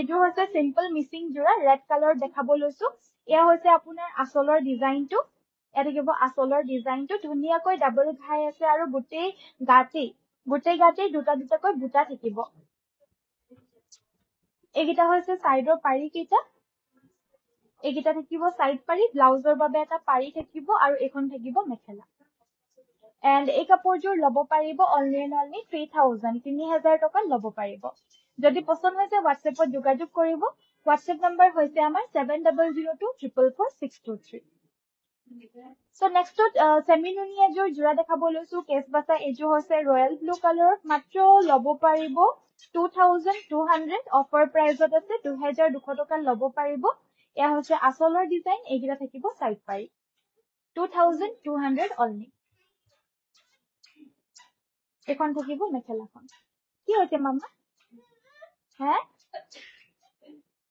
এযোৰ হৈছে সিম্পল মিচিং জোৰা ৰেড কালাৰ দেখাব লৈছো এয়া হৈছে আপোনাৰ আচলৰ ডিজাইনটো এটা কিবা আচলৰ ডিজাইনটো ধুনিয়াকৈ ডাবল ঘাই আছে আৰু গোটেই গাতে দুটাকৈ বুটা থাকিব এগিটা হৈছে সাইডৰ পাৰি কেইটা এগিটা থাকিব সাইড পাৰি ব্লাউজৰ বাবে এটা পাৰি থাকিব আৰু এখন থাকিব মেখেলা এন্ড এই কাপোৰযোৰ লব পাৰিব অনলি 3000 টকা লব পাৰিব যদি পছন্দ হৈছে WhatsAppত যোগাযোগ কৰিব WhatsApp নম্বৰ হৈছে আমাৰ 7002444623 So next সেমিনুনি এযোৰ জোৰা দেখাব লৈছো কেছ বাছা এযোৰ হৈছে ৰয়্যাল ব্লু কালাৰত মাত্ৰ লব পাৰিব 2200 অফাৰ প্ৰাইজত আছে 2200 টকা লব পাৰিব এয়া হৈছে আচলৰ ডিজাইন এগিটা থাকিব সাইড পাৰি 2200 অনলি এখন থাকিব মেখেলাখন কি হৈছে মাম্মা হ্যাঁ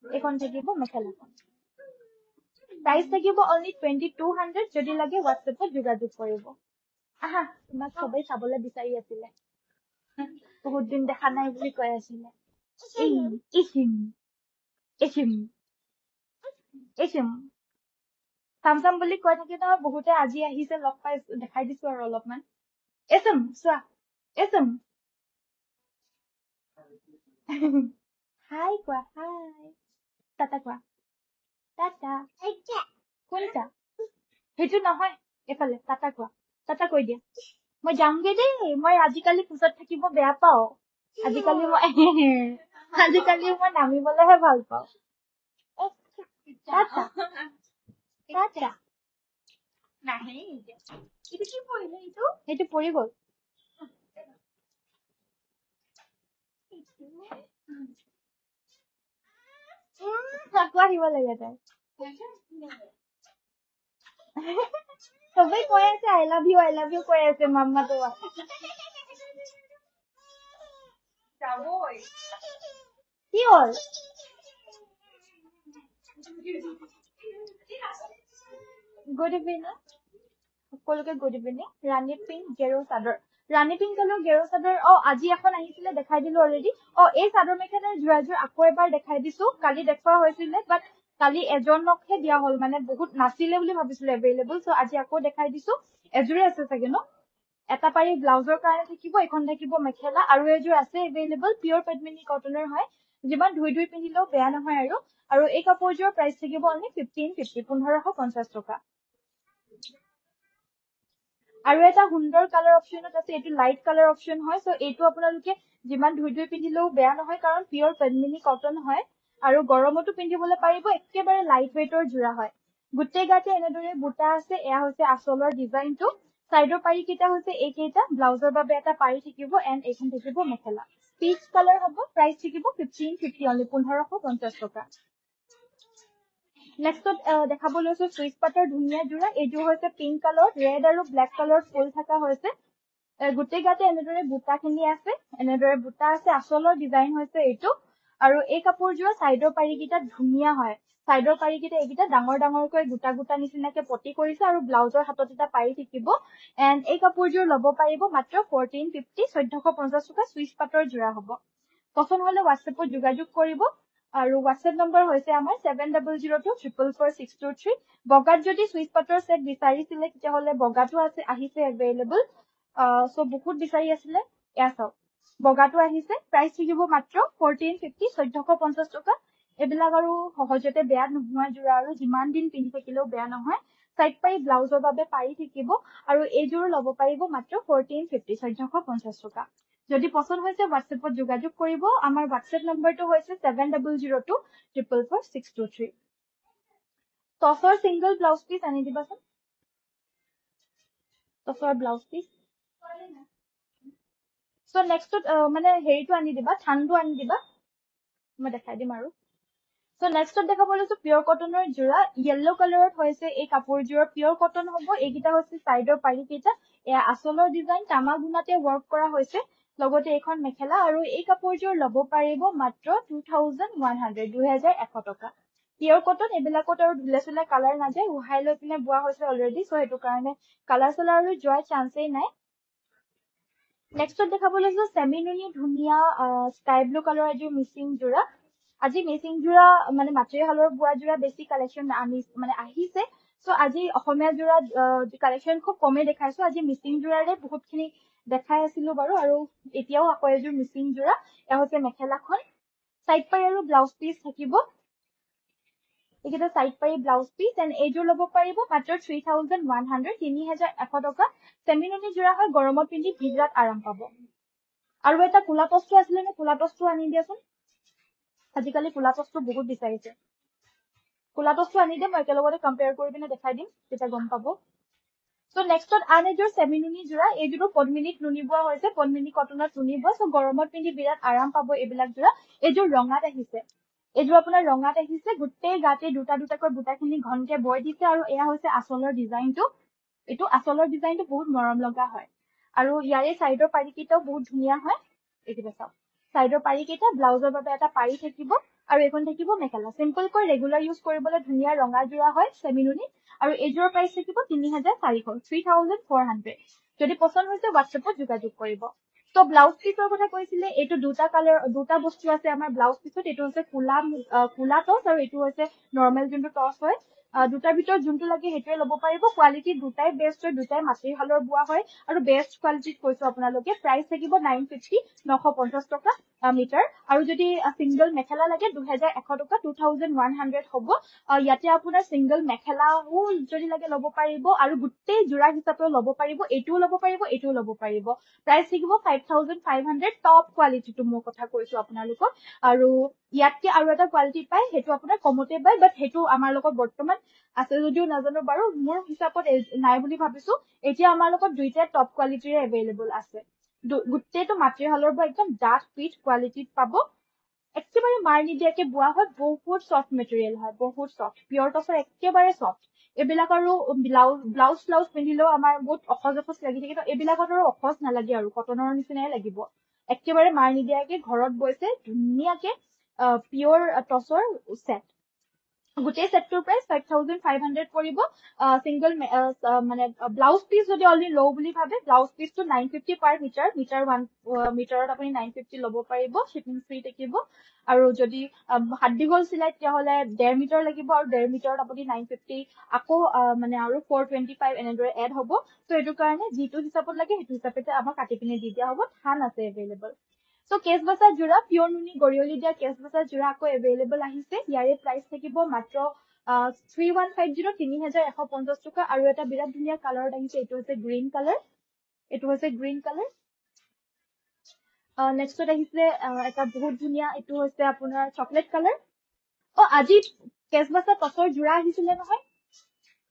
এখন থাকিব মেখেলাখন প্ৰাইস থাকিব অনলি 2200 যদি লাগে WhatsAppত যোগাযোগ কৰিব আহা তোমাক সবাই চাবলৈ বিচাৰি আছিল বহুত দিন দেখা নাই বুলি কৈ আছিল ইচিম সামসাম বুলি কৈ থাকি নহয় বহুতে আজি আহিছে লগ পাই দেখাই দিছো আৰু অলপমান এসম সোৱা এসম হাই কোৱা হাই টাটা কোৱা টাটা কোনটা হেতু নহয় এফালে টাটা কোৱা টাটা কৈ দিয়া মই যামগে দেই মই আজিকালি পিছত থাকিব বেয়া পাও আজিকালি মই নামিবলেহে ভাল পাও টাটা টাটা নাহে ইটো কি পৰিলে এইটো পৰি গল আকৌ আহিব লাগে তাই সবাই কৈ আছে I love you কৈ আছে মাম্মা তোমাক যাবই কি হল গুড ইভিনিং সকলোকে গুড ইভিনিং ৰাণী পিংক গেৰো চাদৰ ৰাণী পিংক কালাৰ গেৰো চাদৰ আজি এখন আহিছিলে দেখাই দিলো অলৰেডি এই চাদৰ মেখেলাৰ জোৰাজোৰ আকৌ এবাৰ দেখাই দিছো কালি দেখুৱা হৈছিলে বাট কালি এজনকহে দিয়া হল মানে বহুত নাছিলে বুলি ভাবিছিলো এভেইলেবল সো আজি আকৌ দেখাই দিছো এজোৰে আছে চাগে ন এটা পাৰি ব্লাউজৰ কাৰণে থাকিব এখন থাকিব মেখেলা আৰু এজোৰ আছে এভেইলেবল পিওৰ পেডমিনি কটনৰ হয় যিমান ধুই ধুই পিন্ধিলেও বেয়া নহয় আৰু এই কাপোৰযোৰ প্ৰাইচ থাকিব অনলি 1550 টকা আৰু এটা সুন্দৰ কালাৰ অপচনত আছে এইটো লাইট কালাৰ অপচন হয় সো এইটো আপোনালোকে যিমান ধুই ধুই পিন্ধিলেও বেয়া নহয় কাৰণ পিওৰ পেডমিনি কটন হয় আৰু গৰমতো পিন্ধিবলৈ পাৰিব একেবাৰে লাইট ওয়েটৰ জোৰা হয় গোটেই গাতে এনেদৰে বুটা আছে এয়া হৈছে আচলৰ ডিজাইনটো সাইডৰ পাৰি কেইটা হৈছে এইকেইটা ব্লাউজৰ বাবে এটা পাৰি থাকিব এণ্ড এইখন থাকিব মেখেলা পিচ কালাৰ হ'ব প্ৰাইচ থাকিব 1550 অনলি 1550 টকা নেক্সটত দেখাব লৈছো সুইচ পাটৰ ধুনীয়া জোৰা এইটো হৈছে পিংক কালাৰ ৰেড আৰু ব্লেক কালাৰ ফুল থকা হৈছে গোটেই গাতে এনেদৰে বুটাখিনি আছে এনেদৰে বুটা আছে আচলৰ ডিজাইন হৈছে এইটো আৰু এই কাপোৰযোৰ সাইডৰ পাৰিকেইটা ধুনীয়া হয় সাইডৰ পাৰিকেইটা এইকেইটা ডাঙৰ ডাঙৰকৈ গোটা গোটা নিচিনাকে পটি কৰিছে আৰু ব্লাউজৰ হাতত এটা পাৰি থাকিব এণ্ড এই কাপোৰযোৰ ল'ব পাৰিব মাত্ৰ 1450 1450 টকা সুইচ পাটৰ জোৰা হ'ব পছন্দ হলে হোৱাটছএপত যোগাযোগ কৰিব আৰু হোৱাটছএপ নম্বৰ হৈছে আমাৰ 7002444623 বগাত যদি সুইচ পাটৰ সেট বিচাৰিছিলে তেতিয়াহলে বগাটো আছে আহিছে এভেইলেবল সো বহুত বিচাৰি আছিলে এয়া চাওক বগাটো আহিছে প্ৰাইচ থাকিব মাত্ৰ 1450 1450 টকা এইবিলাক আৰু সহজতে বেয়া নোহোৱা জোৰা আৰু যিমান দিন পিন্ধি থাকিলেও বেয়া নহয় সাইড পাৰি ব্লাউজৰ বাবে পাৰি থাকিব আৰু এইযোৰ ল'ব পাৰিব মাত্ৰ 1450 1450 টকা যদি পছন্দ হৈছে হোৱাটছএপত যোগাযোগ কৰিব আমাৰ হোৱাটছএপ নম্বৰটো হৈছে 7002444623 টছৰ সিংগল ব্লাউজ পিস আনি দিবাচোন টছৰ ব্লাউজ পিস সো নেক্সটত মানে হেৰিটো আনি দিবা থানটো আনি দিবা মই দেখাই দিম আৰু সো নেক্সটত দেখাব লৈছো পিওৰ কটনৰ জোৰা ইয়েলো কালাৰত হৈছে এই কাপোৰযোৰৰ পিওৰ কটন হ'ব এইকেইটা হৈছে সাইডৰ পাৰি কেইটা এয়া আচলৰ ডিজাইন তামা গুণাতে ৱৰ্ক কৰা হৈছে লগতে এখন মেখেলা আৰু এই কাপোৰযোৰ ল'ব পাৰিব মাত্ৰ 2100 2100 টকা পিওৰ কটন এইবিলাকত আৰু ধুলে চুলে কালাৰ নাযায় উহাই লৈ পিনে বোৱা হৈছে অলৰেডি সো সেইটো কাৰণে কালাৰ চালাৰ আৰু যোৱাৰ চান্সেই নাই নেক্সটত দেখাব লৈছো সেমি নুনি ধুনীয়া স্কাই ব্লু কালাৰ এযোৰ মিচিং জোৰা আজি মিচিং জোৰা মানে মাতৃহালৰ বোৱা জোৰা বেছি কালেকশ্যন মানে আহিছে সো আজি অসমীয়া জোৰা কালেকশ্যন খুব কমে দেখাইছো আজি মিচিং জোৰাৰে বহুতখিনি দেখাই আছিলো বাৰু আৰু এতিয়াও আকৌ এযোৰ মিচিং জোৰা এয়া হৈছে মেখেলাখন সাইড পাৰি আৰু ব্লাউজ পিস থাকিব এইকেইটা সাইড পাৰি ব্লাউজ পিস এণ্ড এইযোৰ ল'ব পাৰিব মাত্ৰ 3100 3100 টকা সেমি নুনি জোৰা হয় গৰমত পিন্ধি বিৰাট আৰাম পাব আৰু এটা কোলা টছটো আছিলে নে কোলা টছটো আনি দিয়াচোন আজিকালি কোলা টছটো বহুত বিচাৰিছে কোলা টছটো আনি দিয়ে মই একেলগতে কম্পেয়াৰ কৰি পিনে দেখাই দিম তেতিয়া গম পাব সো নেক্সটত আন এযোৰ সেমি নুনি জোৰা এইযোৰো পদ্মিনীত নুনি বোৱা হৈছে পদ্মিনী কটনত নুনি বোৱা সো গৰমত পিন্ধি বিৰাট আৰাম পাব এইবিলাক জোৰা এইযোৰ ৰঙাত আহিছে এইযোৰ আপোনাৰ ৰঙাত আহিছে গোটেই গাতে দুটা দুটাকৈ বুটাখিনি ঘনকে বৈ দিছে আৰু এয়া হৈছে আচলৰ ডিজাইনটো এইটো আচলৰ ডিজাইনটো বহুত মৰম লগা হয় আৰু ইয়াৰে সাইডৰ পাৰিকেইটাও বহুত ধুনীয়া হয় এইকেইটা চাওক সাইডৰ পাৰিকেইটা ব্লাউজৰ বাবে এটা পাৰি থাকিব আৰু এখন থাকিব মেখেলা সিম্পলকৈ ৰেগুলাৰ ইউজ কৰিবলৈ ধুনীয়া ৰঙা জোৰা হয় সেমি নুনি আৰু এইযোৰৰ প্ৰাইচ থাকিব 3400 যদি পছন্দ হৈছে হোৱাটছএপত যোগাযোগ কৰিব তো ব্লাউজ পিসৰ কথা কৈছিলে এইটো দুটা বস্তু আছে আমাৰ ব্লাউজ পিসত এইটো হৈছে কুলা টছ আৰু এইটো হৈছে নৰ্মেল যোনটো টছ হয় দুটাৰ ভিতৰত যোনটো লাগে সেইটোৱে ল'ব পাৰিব কোৱালিটি দুটাই বেষ্ট হয় দুটাই মাতৃহালৰ বোৱা হয় আৰু বেষ্ট কোৱালিটিত কৈছো আপোনালোকে প্ৰাইচ থাকিব 950 950 টকা মিটাৰ আৰু যদি সিংগল মেখেলা লাগে 2100 টকা 2100 হ'ব ইয়াতে আপোনাৰ সিংগল মেখেলাও যদি লাগে ল'ব পাৰিব আৰু গোটেই জোৰা হিচাপেও ল'ব পাৰিব এইটোও ল'ব পাৰিব এইটোও ল'ব পাৰিব প্ৰাইচ থাকিব 5500 টপ কোৱালিটিটো মোৰ কথা কৈছো আপোনালোকক আৰু ইয়াতকে আৰু এটা কোৱালিটি পায় সেইটো আপোনাৰ কমতে পায় বাট সেইটো আমাৰ লগত বৰ্তমান আছে যদিও নাজানো বাৰু মোৰ হিচাপত নাই বুলি ভাবিছো এতিয়া আমাৰ লগত দুইটা টপ কোৱালিটিৰে এভেইলেবল আছে গোটেইটো মাতৃহালৰ পৰা একদম ডাঠ পিঠ কোৱালিটিত পাব একেবাৰে মাৰ নিদিয়াকে বোৱা হয় বহুত সফ্ট মেটেৰিয়েল হয় বহুত সফ্ট পিয়ৰ টছৰ একেবাৰে সফ্ট এইবিলাক আৰু ব্লাউজ পিন্ধিলেও আমাৰ বহুত অসজ লাগি থাকে তো এইবিলাকত আৰু অসজ নালাগে আৰু কটনৰ নিচিনাই লাগিব একেবাৰে মাৰ নিদিয়াকে ঘৰত বৈছে ধুনীয়াকে পিয়ৰ টছৰ সেট গোটেই সেটটোৰ প্ৰাইস 5500 পৰিব সিঙ্গল মানে ব্লাউজ পিস যদি অলৰেডি লো বুলি ভাবে ব্লাউজ পিসটো 950 পাৰ মিটাৰ মিটাৰ 1 মিটাৰত আপুনি 950 ল'ব পাৰিব শিপিং ফ্ৰী থাকিব আৰু যদি হাত দীঘল চিলাই তেতিয়াহলে 1.5 মিটাৰ লাগিব আৰু 1.5 মিটাৰত আপুনি 950 আকৌ মানে আৰু 425 এনেদৰে এড হ'ব সো এটো কাৰণে যেটো হিচাপত লাগে হেতু হিচাপতে আমাক কাটি পিনে দি দিয়া হ'ব থান আছে अवेलेबल So কেছ বছা জোৰা পিয়ৰ নুনি গৰিয়লি দিয়া কেছ বছা জোৰা আকৌ अवेलेबल আহিছে ইয়াৰে প্ৰাইস থাকিব মাত্ৰ 3150 3150 টকা আৰু এটা বিৰাট ধুনীয়া কালাৰত আহিছে এটো হৈছে গ্ৰীন কালাৰ নেক্সটত আহিছে এটা বহুত ধুনীয়া এটো হৈছে আপোনাৰ চকলেট কালাৰ আজি কেছ বছা টছৰ জোৰা আহিছিলে নহয়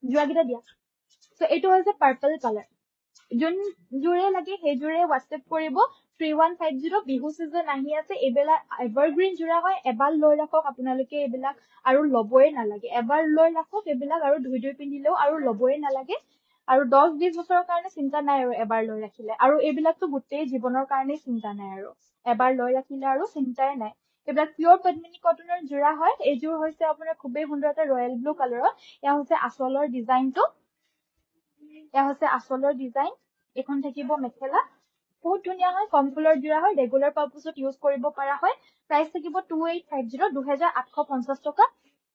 জোৰা গিটা দিয়া সো এটো হৈছে পাৰ্পল কালাৰ যোন জোৰে লাগে সেই জোৰে WhatsApp কৰিব 3150 বিহু সিজন আহি আছে এবেলা এভাৰগ্ৰীন জোৰা হয় এবাৰ লৈ ৰাখক আপোনালোকে এবিলাক আৰু লবই নালাগে এবাৰ লৈ ৰাখক এবিলাক আৰু ধুই ধুই পিন্ধিলেও আৰু লবই নালাগে আৰু 10-20 বছৰৰ কাৰণে চিন্তা নাই আৰু এবাৰ লৈ ৰাখিলে আৰু এবিলাকটো গোটেই জীৱনৰ কাৰণে চিন্তা নাই আৰু এবাৰ লৈ ৰাখিলে আৰু চিন্তাই নাই এবিলাক পিয়ৰ পদ্মিনী কটনৰ জোৰা হয় এজোৰ হৈছে আপোনাৰ খুবেই সুন্দৰ এটা ৰয়েল ব্লু কালাৰৰ ইয়া হৈছে আচলৰ ডিজাইনটো এখন থাকিব মেখেলা বহুত ধুনীয়া হয় কম ফুলৰ জোৰা হয় ৰেগুলাৰ পাৰপাসত ইউজ কৰিব পৰা হয় প্ৰাইস থাকিব 2850 2850 টকা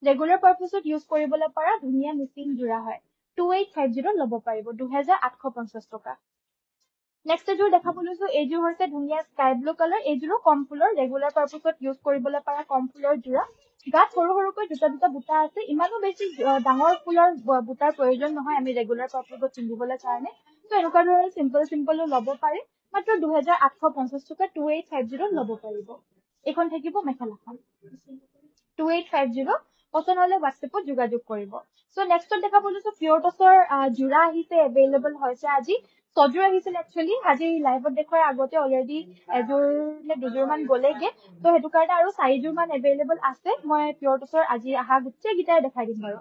ৰেগুলাৰ পাৰপাসত ইউজ কৰিবলৈ পৰা ধুনীয়া মিচিং জোৰা হয় 2850 ল'ব পাৰিব 2850 টকা নেক্সট এজোৰ দেখাব লৈছো এজোৰ হৈছে ধুনীয়া স্কাই ব্লু কালাৰ এজোৰো কম ফুলৰ ৰেগুলাৰ পাৰপাসত ইউজ কৰিবলৈ পৰা কম ফুলৰ জোৰা গাত সৰু সৰুকৈ দুটা বুটা আছে ইমানো বেছি ডাঙৰ ফুলৰ বুটাৰ প্ৰয়োজন নহয় আমি ৰেগুলাৰ পাৰপাসত পিন্ধিবলৈ কাৰণে তো এনেকুৱা ধৰণৰ সিম্পল ল'ব পাৰে মাত্ৰ 2850 টকা 2850 ল'ব পাৰিব এখন থাকিব মেখেলাখন 2850 পছন্দ হলে WhatsAppত যোগাযোগ কৰিব সো নেক্সটত দেখা বলৈছো পিয়ৰ টছৰ জোৰা আহিছে अवेलेबल হৈছে আজি সজোৰ আহিছিল একচুয়ালি আজি লাইভত দেখুৱাৰ আগতে অলৰেডি এজোৰ নে দুজোৰ মান গলেগে তো হেতু কাৰণে আৰু 4 জোৰ মান अवेलेबल আছে মই পিয়ৰ টছৰ আজি আহা গুটেই গিটাই দেখাই দিম বাৰু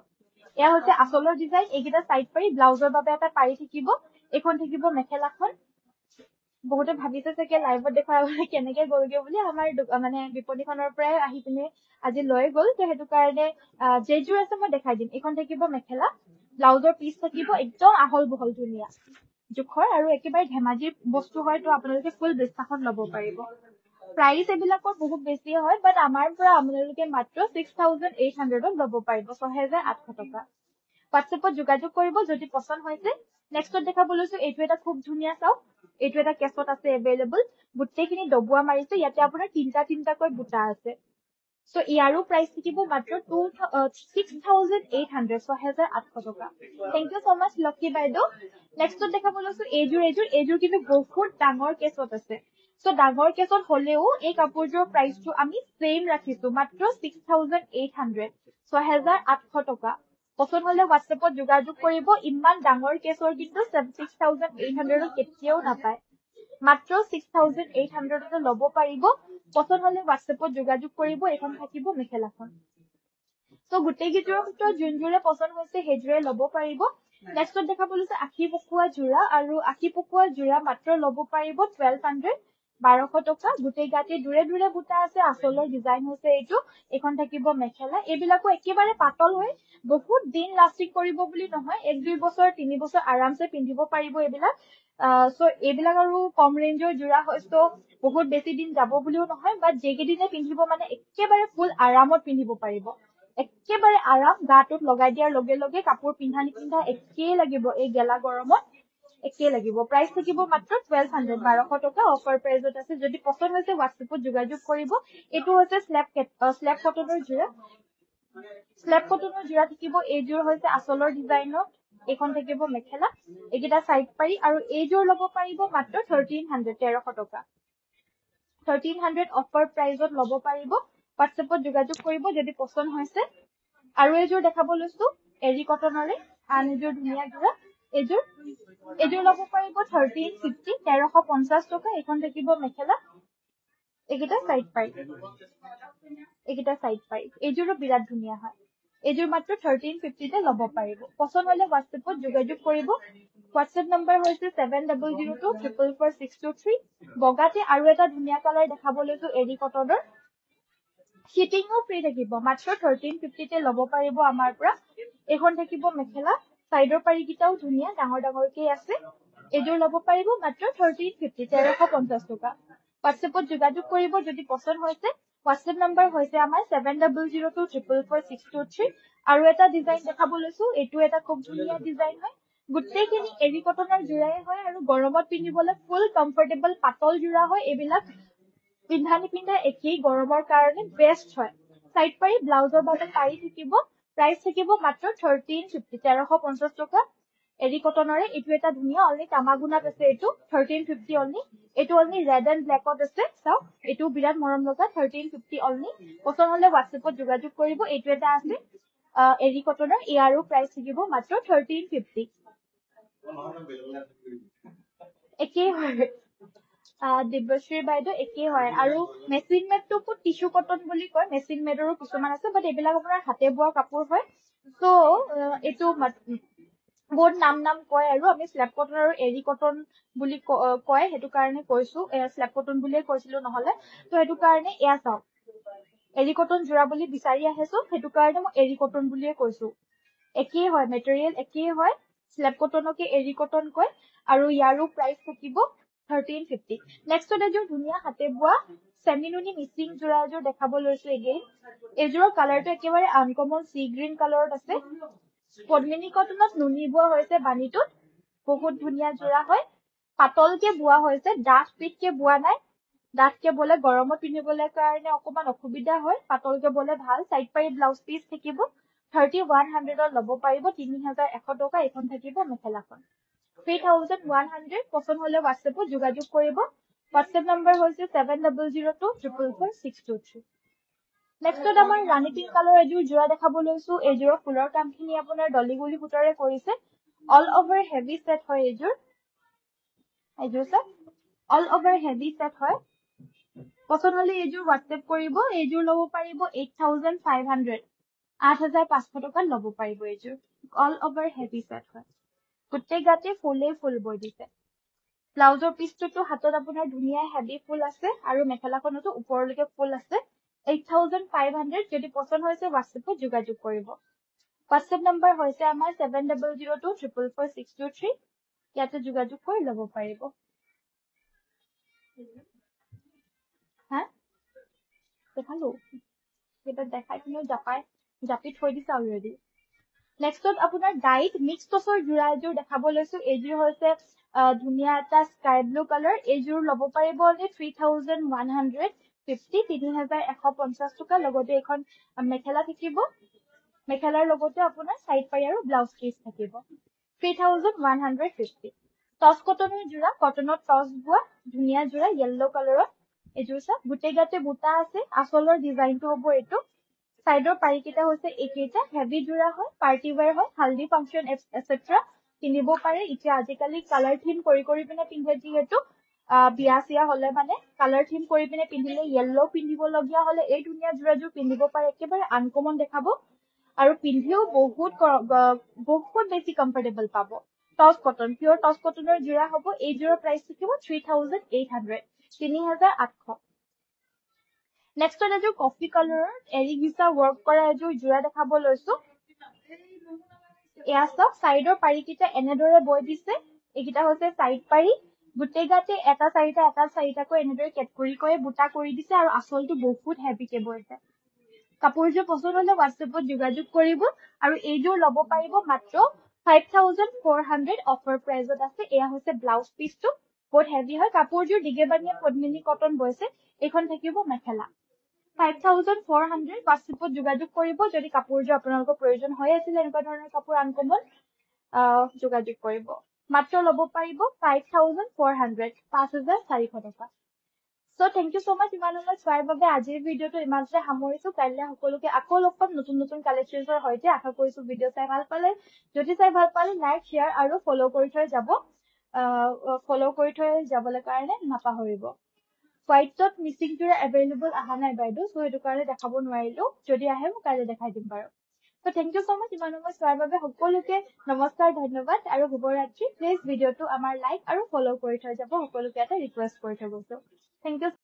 এয়া হৈছে আচলৰ ডিজাইন এইগিটা সাইড পাৰি ব্লাউজৰ বাবে এটা পাৰি থাকিব এখন থাকিব মেখেলাখন বহুতে ভাবিছে যে লাইভত দেখুৱাৰ কেনেকে গলগে বুলি আমাৰ মানে বিপণীখনৰ পৰাই আহি পিনে আজি লৈ গল তো হেতু কাৰণে যেজোৰ আছে মই দেখাই দিম এখন থাকিব মেখেলা ব্লাউজৰ পিস থাকিব একদম আহল বহল ধুনীয়া জুখৰ আৰু একেবাৰে ধেমাজিৰ বস্তু হয় তো আপোনালোকে ফুল বিশ্বাসত ল'ব পাৰিব প্ৰাইস এবিলাকৰ বহুত বেছি হয় বাট আমাৰ পৰা আপোনালোকে মাত্ৰ 6800 ল'ব পাৰিব 6800 টকা WhatsAppত যোগাযোগ কৰিব যদি পছন্দ হৈছে নেক্সটত দেখাব লৈছো এইটো এটা খুব ধুনীয়া চাও এইটো এটা কেছত আছে अवेलेबल গুটেইখিনি ডবুৱা মাৰিছে ইয়াতে আপোনাৰ তিনটা কৈ বুটা আছে সো ইয়াৰো প্ৰাইস থাকিব মাত্ৰ 6800 6800 টকা thank you so mass lucky বাইদেউ নেক্সটত দেখাব লৈছো এইজোৰ কিন্তু বহুত ডাঙৰ কেছত আছে সো ডাঙৰ কেছত হলেও এই কাপোৰজোৰ প্ৰাইসটো আমি সেম ৰাখিছো মাত্ৰ 6800 6800 টকা পছন্দ হলে WhatsAppত যোগাযোগ কৰিব ইমান ডাঙৰ কেছৰ কিন্তু 6800 কেতিয়াও নাপায় মাত্ৰ 6800 ল'ব পাৰিব পছন্দ হলে WhatsAppত যোগাযোগ কৰিব এখন থাকিব মেখেলাখন সো গুটেই গিজোৰ ভিতৰত যোনজোৰে পছন্দ হৈছে হেজোৰে ল'ব পাৰিব নেক্সটত দেখাব লৈছে আখি পকুৱা জোৰা আৰু আখি পকুৱা জোৰা মাত্ৰ ল'ব পাৰিব 1200 1200 টকা গুটেই গাতে দূৰে দূৰে বুটা আছে আচলৰ ডিজাইন হৈছে এইটো এখন থাকিব মেখেলা এবিলাকো একেবাৰে পাতল হয় বহুত দিন লাষ্টিং কৰিব বুলি নহয় 1-2 বছৰ 3 বছৰ আৰামছে পিন্ধিব পাৰিব এবিলাক সো এবিলাক আৰু কম ৰেঞ্জৰ জোৰা হয়তো বহুত বেছি দিন যাব বুলিও নহয় বাট যেগেদিনে পিন্ধিব মানে একেবাৰে ফুল আৰামত পিন্ধিব পাৰিব একেবাৰে আৰাম গাটোত লগাই দিয়াৰ লগে লগে কাপোৰ পিন্ধা নিপিন্ধা একেই লাগিব এই গেলা গৰমত একেই লাগিব প্ৰাইস থাকিব মাত্ৰ 1200 1200 টকা অফাৰ প্ৰাইসত আছে যদি পছন্দ হৈছে WhatsAppত যোগাযোগ কৰিব এটো হৈছে স্ল্যাব কটনৰ জোৰা থাকিব এইজোৰ হৈছে আচলৰ ডিজাইনত এখন থাকিব মেখেলা একিটা সাইড পাৰি আৰু এইজোৰ ল'ব পাৰিব মাত্ৰ 1300 1300 টকা 1300 অফাৰ প্ৰাইসত ল'ব পাৰিব WhatsAppত যোগাযোগ কৰিব যদি পছন্দ হৈছে আৰু এইজোৰ দেখাব লৈছো এৰি কটনৰে আন এজোৰ ধুনীয়া জোৰা এইজোৰ ল'ব পাৰিব 1350 1350 টকা এখন থাকিব মেখেলা একিটা সাইড পাৰি এইজোৰো বিৰাট ধুনীয়া হয় এইজোৰ মাত্ৰ 1350 তে ল'ব পাৰিব পছন্দ হলে WhatsAppত যোগাযোগ কৰিব WhatsApp নম্বৰ হৈছে 7002444623 বগাতে আৰু এটা ধুনীয়া কালাৰ দেখাব লৈছো এৰি কটনৰ শিপিংও ফ্ৰী থাকিব মাত্ৰ 1350 তে ল'ব পাৰিব আমাৰ পৰা এখন থাকিব মেখেলা সাইডৰ পাৰিকিটাও ধুনিয়া ডাঙৰ ডাঙৰকৈ আছে এযোৰ ল'ব পাৰিব মাত্ৰ 1350 1350 টকা WhatsAppত যোগাযোগ কৰিব যদি পছন্দ হৈছে WhatsApp নম্বৰ হৈছে আমাৰ 7002444623 আৰু এটা ডিজাইন দেখাব লৈছো এটো এটা খুব ধুনিয়া ডিজাইন হয় গুটেইখিনি এৰি কটনৰ জোৰাই হয় আৰু গৰমত পিন্ধিবলৈ ফুল কমফৰ্টেবল পাতল জোৰা হয় এইবিলাক পিন্ধা নিপিন্ধা একেই গৰমৰ কাৰণে বেষ্ট হয় সাইড পাৰি ব্লাউজৰ বাবে পাৰি থাকিব প্ৰাইস থাকিব মাত্ৰ 1350 1350 টকা এৰি কটনৰে এটো এটা ধুনিয়া অনলি তামাগুনাত আছে এটো 1350 অনলি এটো অনলি ৰেড এন্ড ব্ল্যাকত আছে চাও এটো বিৰাট মৰম লগা 1350 অনলি পছন্দ হলে WhatsAppত যোগাযোগ কৰিব এটো এটা আছে এৰি কটনৰ ইয়াৰো প্ৰাইস থাকিব মাত্ৰ 1350 একেই হয় দিব্যশ্ৰী বাইদেউ একেই হয় আৰু মেচিন মেডটো টিস্যু কটন বুলি কয় মেচিন মেডৰো কিছুমান আছে বাট এইবিলাক আপোনাৰ হাতে বোৱা কাপোৰ হয় সো এটো বহুত নাম কয় আৰু আমি স্ল্যাব কটন আৰু এৰি কটন বুলি কয় হেতু কাৰণে কৈছো স্ল্যাব কটন বুলিয়ে কৈছিলো নহলে তো হেতু কাৰণে এয়া চাও এৰি কটন জোৰা বুলি বিচাৰি আহেছো হেতু কাৰণে মই এৰি কটন বুলিয়ে কৈছো একেই হয় মেটেৰিয়েল একেই হয় স্ল্যাব কটনকে এৰি কটন কয় আৰু ইয়াৰো প্ৰাইস থাকিব 1350 নেক্সট এযোৰ ধুনিয়া হাতে বোৱা সেমিনুনি মিক্সিং জোৰা এযোৰ দেখাব লৈছো এগেইন এযোৰৰ কালাৰটো একেবাৰে আনকমন সি গ্ৰীন কালাৰত আছে পদ্মিনী কটনত নুনি বোৱা হৈছে বানিটোত বহুত ধুনিয়া জোৰা হয় পাতলকে বোৱা হৈছে ডাঠ পিটকে বোৱা নাই ডাঠকে বলে গৰমত পিন্ধিবলৈ কাৰণে অকমান অসুবিধা হয় পাতলকে বলে ভাল সাইড পাৰি ব্লাউজ পিস থাকিব 3100 ল'ব পাৰিব 3100 টকা এখন থাকিব মেখেলাখন 3100 পছন্দ হলে WhatsAppত যোগাযোগ কৰিব WhatsApp নম্বৰ হৈছে 7002444623 নেক্সট আমাৰ ৰাণী পিংক কালাৰ এযোৰ জোৰা দেখাব লৈছো এযোৰৰ ফুলৰ কামখিনি আপোনাৰ ডলিগুলি সুতাৰে কৰিছে অল ওভাৰ হেভি সেট হয় এযোৰ অল ওভাৰ হেভি সেট হয় পছন্দ হলে এযোৰ WhatsApp কৰিব এযোৰ ল'ব পাৰিব 8500 8500 টকা ল'ব পাৰিব এযোৰ অল ওভাৰ হেভি সেট হয় গুটেই গাতে ফুল বৈ দিছে ব্লাউজৰ পিছটোতো হাতত আপোনাৰ ধুনিয়া হেভি ফুল আছে আৰু মেখেলাখনতো ওপৰলৈকে ফুল আছে 8500 যদি পছন্দ হৈছে WhatsAppত যোগাযোগ কৰিব WhatsApp নম্বৰ হৈছে আমাৰ 7002444623 ইয়াতে যোগাযোগ কৰি ল'ব পাৰিব হা দেখালো এটা দেখাই কিনে জাপি থৈ দিছে অলৰেডি নেক্সটত আপোনাৰ ডাইট মিক্স টছৰ জোৰা এযোৰ দেখাব লৈছো এযোৰ হৈছে ধুনিয়া এটা স্কাই ব্লু কালাৰ এযোৰ ল'ব পাৰিব 3150 3150 টকা লগতে এখন মেখেলা থাকিব মেখেলাৰ লগতে আপোনাৰ সাইড পাৰি আৰু ব্লাউজ পিস থাকিব 3150 টছ কটনৰ জোৰা কটনত টছ বোৱা ধুনিয়া জোৰা yellow কালাৰত এযোৰ সা গুটেই গাতে বুটা আছে আসলৰ ডিজাইনটো হ'ব এটো সাইডৰ পাৰিকিটা হৈছে একেইটা হেভি জোৰা হয় পাৰ্টি ওয়্যাৰ হয় হালদি ফাংচন এটসেট্ৰা কিনিব পাৰে ইতিয়া আজিকালি কালাৰ থিম কৰি পিনে পিন্ধে যিহেতু বিয়া সিয়া হলে মানে কালাৰ থিম কৰি পিনে পিন্ধিলে yellow পিন্ধিব লগিয়া হলে এই ধুনিয়া জোৰাযোৰ পিন্ধিব পাৰে একেবাৰে আনকমন দেখাব আৰু পিন্ধিও বহুত বেছি কমফৰ্টেবল পাব টছ কটন পিওৰ টছ কটনৰ জোৰা হ'ব এই জোৰৰ প্ৰাইস থাকিব 3800 3800 নেক্সট এযোৰ কফি কালাৰৰ এৰি গিছা ওয়াৰ্ক কৰা এযোৰ জোৰা দেখাব লৈছো এয়া সব সাইডৰ পাৰিকিটা এনেদৰে বৈ দিছে এইকিটা হৈছে সাইড পাৰি গুটেই গাতে এটা চাৰিটাকৈ এনেদৰে কেটকৰি কৰে বুটা কৰি দিছে আৰু আসলটো বহুত হেভিকে বৈছে কাপোৰযোৰ পছন্দ হলে WhatsAppত যোগাযোগ কৰিব আৰু এইযোৰ ল'ব পাৰিব মাত্ৰ 5400 অফাৰ প্ৰাইজত আছে এয়া হৈছে ব্লাউজ পিসটো বহুত হেভি হয় কাপোৰযোৰ দিগেবানিয়া পদ্মিনী কটন বৈছে এইখন থাকিব মেখেলা 5400 WhatsAppত যোগাযোগ কৰিব যদি কাপোৰযোৰ আপোনালোকৰ প্ৰয়োজন হৈ আছিল এনেকুৱা ধৰণৰ কাপোৰ আনকমন যোগাযোগ কৰিব মাত্ৰ ল'ব পাৰিব 5400 5400 টকা So thank you so much ইমানলৈ চোৱাৰ বাবে আজিৰ ভিডিওটো ইমানতে সামৰিছো কাইলৈ সকলোকে আকৌ লগ পাম নতুন কালেকচনৰ সৈতে আশা কৰিছো ভিডিও চাই ভাল পালে যদি চাই ভাল পালে লাইক শেয়াৰ আৰু ফলো কৰি থৈ যাবলৈ কাৰণে নাপাহৰিব হোৱাইটত মিচিং জোৰা এভেইলেবল আহা নাই বাইদেউ সো হেতু কাৰণে দেখাব নোৱাৰিলো যদি আহে মই কাইলৈ দেখাই দিম বাৰু So thank you so much ইমানলৈ চোৱাৰ বাবে সকলোকে নমস্কাৰ ধন্যবাদ আৰু শুভৰাত্ৰি প্লিজ ভিডিওটো আমাৰ লাইক আৰু ফলো কৰি থৈ যাব সকলোকে এটা ৰিকুৱেষ্ট কৰি থৈ গৈছো Thank you